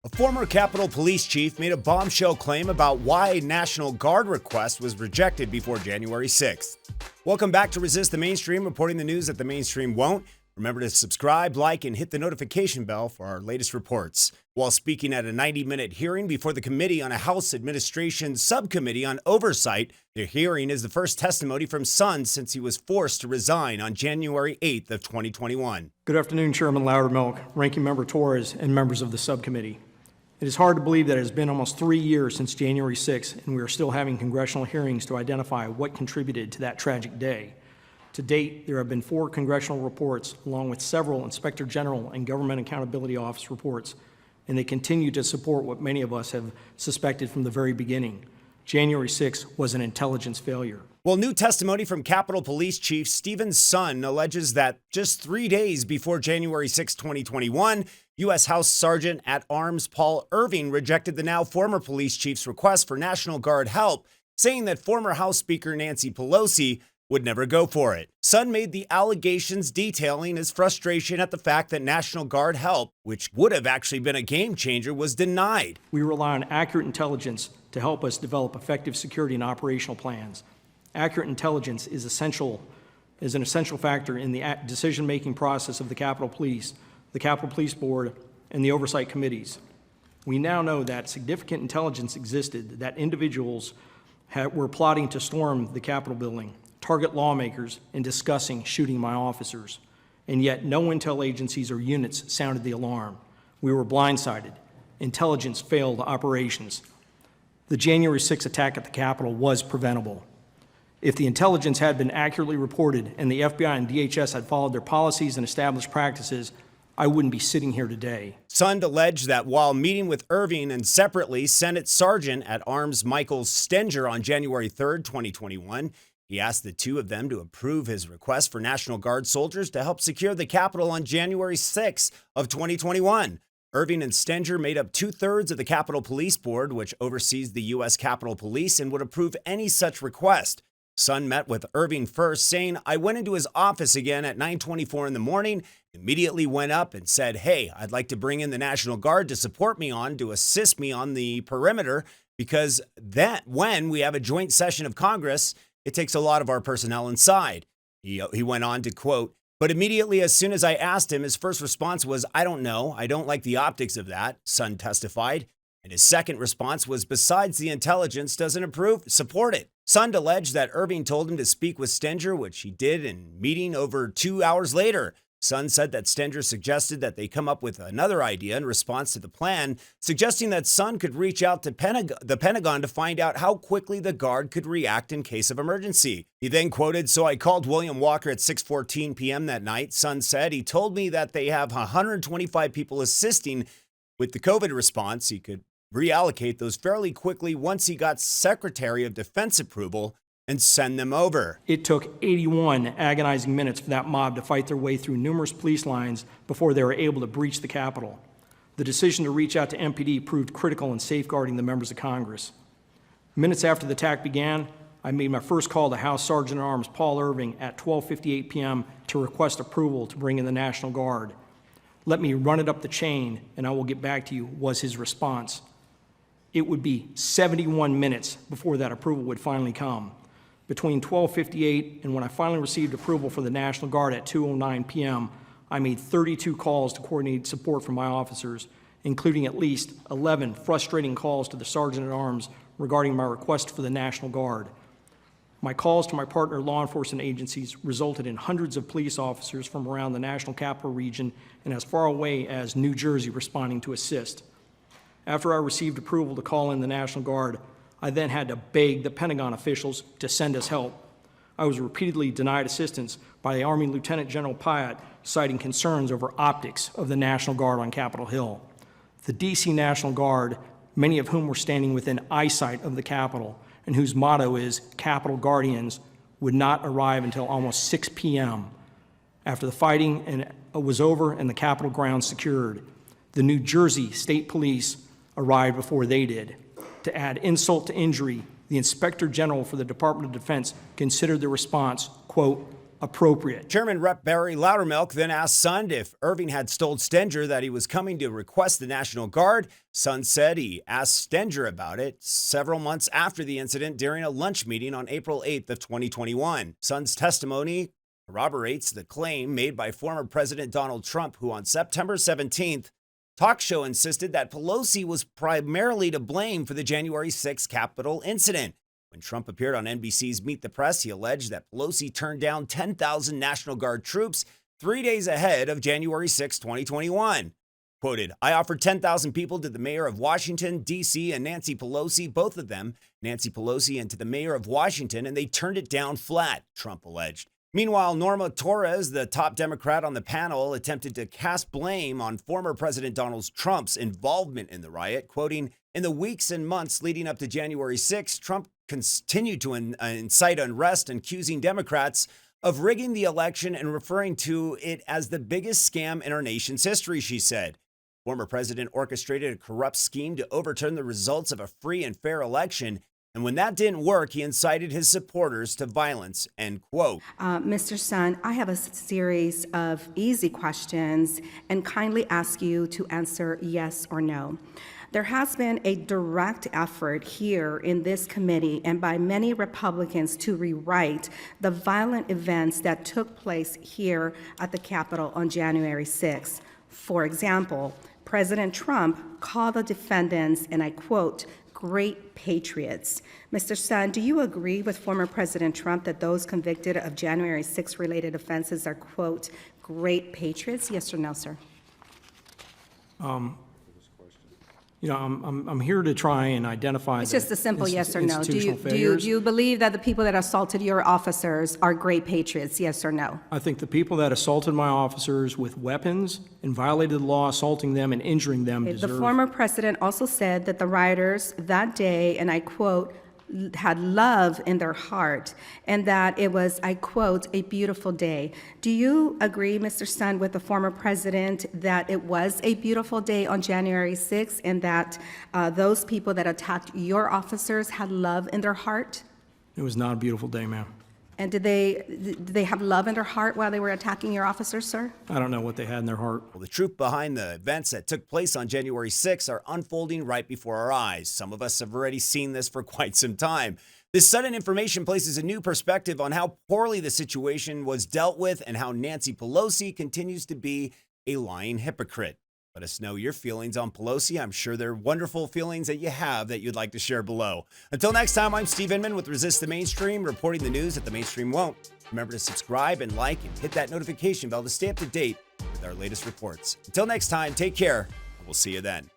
A former Capitol Police chief made a bombshell claim about why a National Guard request was rejected before January 6th. Welcome back to Resist the Mainstream, reporting the news that the mainstream won't. Remember to subscribe, like, and hit the notification bell for our latest reports. While speaking at a 90-minute hearing before the Committee on a House Administration Subcommittee on Oversight, the hearing is the first testimony from Sun since he was forced to resign on January 8th of 2021. Good afternoon, Chairman Loudermilk, Ranking Member Torres, and members of the subcommittee. It is hard to believe that it has been almost 3 years since January 6th, and we are still having congressional hearings to identify what contributed to that tragic day. To date, there have been 4 congressional reports, along with several Inspector General and Government Accountability Office reports, and they continue to support what many of us have suspected from the very beginning. January 6th was an intelligence failure. Well, new testimony from Capitol Police Chief Stephen Sun alleges that just 3 days before January 6, 2021, U.S. House Sergeant at Arms Paul Irving rejected the now former police chief's request for National Guard help, saying that former House Speaker Nancy Pelosi would never go for it. Sun made the allegations detailing his frustration at the fact that National Guard help, which would have actually been a game changer, was denied. We rely on accurate intelligence to help us develop effective security and operational plans. Accurate intelligence is an essential factor in the decision-making process of the Capitol Police Board, and the Oversight Committees. We now know that significant intelligence existed that individuals were plotting to storm the Capitol building, target lawmakers, and discussing shooting my officers. And yet no intel agencies or units sounded the alarm. We were blindsided. Intelligence failed operations. The January 6th attack at the Capitol was preventable. If the intelligence had been accurately reported and the FBI and DHS had followed their policies and established practices, I wouldn't be sitting here today. Sun alleged that while meeting with Irving and separately Senate Sergeant at Arms Michael Stenger on January 3rd, 2021, he asked the two of them to approve his request for National Guard soldiers to help secure the Capitol on January 6th of 2021. Irving and Stenger made up 2/3 of the Capitol Police Board, which oversees the U.S. Capitol Police, and would approve any such request. Sun met with Irving first, saying, "I went into his office again at 9:24 in the morning, immediately went up and said, hey, I'd like to bring in the National Guard to support me to assist me on the perimeter, because when we have a joint session of Congress, it takes a lot of our personnel inside." He went on to quote, "But immediately as soon as I asked him, his first response was, I don't know, I don't like the optics of that," Sun testified. And his second response was, besides the intelligence doesn't support it. Sun alleged that Irving told him to speak with Stenger, which he did in meeting over 2 hours later. Sun said that Stenger suggested that they come up with another idea in response to the plan, suggesting that Sun could reach out to the Pentagon to find out how quickly the Guard could react in case of emergency. He then quoted, "So I called William Walker at 6:14 p.m. that night. Sun said he told me that they have 125 people assisting with the COVID response. He could reallocate those fairly quickly once he got Secretary of Defense approval and send them over." It took 81 agonizing minutes for that mob to fight their way through numerous police lines before they were able to breach the Capitol. The decision to reach out to MPD proved critical in safeguarding the members of Congress. Minutes after the attack began, I made my first call to House Sergeant at Arms Paul Irving at 12:58 p.m. to request approval to bring in the National Guard. "Let me run it up the chain and I will get back to you," was his response. It would be 71 minutes before that approval would finally come. Between 12:58 and when I finally received approval for the National Guard at 2:09 p.m., I made 32 calls to coordinate support from my officers, including at least 11 frustrating calls to the Sergeant at Arms regarding my request for the National Guard. My calls to my partner law enforcement agencies resulted in hundreds of police officers from around the National Capital Region and as far away as New Jersey responding to assist. After I received approval to call in the National Guard, I then had to beg the Pentagon officials to send us help. I was repeatedly denied assistance by the Army Lieutenant General Pyatt, citing concerns over optics of the National Guard on Capitol Hill. The D.C. National Guard, many of whom were standing within eyesight of the Capitol, and whose motto is Capitol Guardians, would not arrive until almost 6 p.m. after the fighting was over and the Capitol grounds secured. The New Jersey State Police arrived before they did. To add insult to injury, the Inspector General for the Department of Defense considered the response, quote, appropriate. Chairman Rep. Barry Loudermilk then asked Sund if Irving had told Stenger that he was coming to request the National Guard. Sund said he asked Stenger about it several months after the incident during a lunch meeting on April 8th of 2021. Sund's testimony corroborates the claim made by former President Donald Trump, who on September 17th, talk show insisted that Pelosi was primarily to blame for the January 6th Capitol incident. When Trump appeared on NBC's Meet the Press, he alleged that Pelosi turned down 10,000 National Guard troops 3 days ahead of January 6, 2021. Quoted, "I offered 10,000 people to the mayor of Washington, D.C., and Nancy Pelosi, both of them, Nancy Pelosi and to the mayor of Washington, and they turned it down flat," Trump alleged. Meanwhile, Norma Torres, the top Democrat on the panel, attempted to cast blame on former President Donald Trump's involvement in the riot, quoting, "In the weeks and months leading up to January 6, Trump continued to incite unrest, accusing Democrats of rigging the election and referring to it as the biggest scam in our nation's history," she said. Former president orchestrated a corrupt scheme to overturn the results of a free and fair election. And when that didn't work, he incited his supporters to violence, end quote. Mr. Sund, I have a series of easy questions and kindly ask you to answer yes or no. There has been a direct effort here in this committee and by many Republicans to rewrite the violent events that took place here at the Capitol on January 6th. For example, President Trump called the defendants, and I quote, "great patriots." Mr. Sund, do you agree with former President Trump that those convicted of January 6 related offenses are, quote, "great patriots"? Yes or no, sir? I'm here to try and identify. It's just a simple yes or no. Do failures. you believe that the people that assaulted your officers are great patriots? Yes or no? I think the people that assaulted my officers with weapons and violated the law, assaulting them and injuring them deserve. The former president also said that the rioters that day, and I quote, had love in their heart, and that it was, I quote, "a beautiful day." Do you agree, Mr. Sund, with the former president that it was a beautiful day on January 6th and that those people that attacked your officers had love in their heart? It was not a beautiful day, ma'am. And did they have love in their heart while they were attacking your officers, sir? I don't know what they had in their heart. Well, the truth behind the events that took place on January 6 are unfolding right before our eyes. Some of us have already seen this for quite some time. This sudden information places a new perspective on how poorly the situation was dealt with and how Nancy Pelosi continues to be a lying hypocrite. Let us know your feelings on Pelosi. I'm sure they're wonderful feelings that you have that you'd like to share below. Until next time, I'm Steve Inman with Resist the Mainstream, reporting the news that the mainstream won't. Remember to subscribe and like and hit that notification bell to stay up to date with our latest reports. Until next time, take care, and we'll see you then.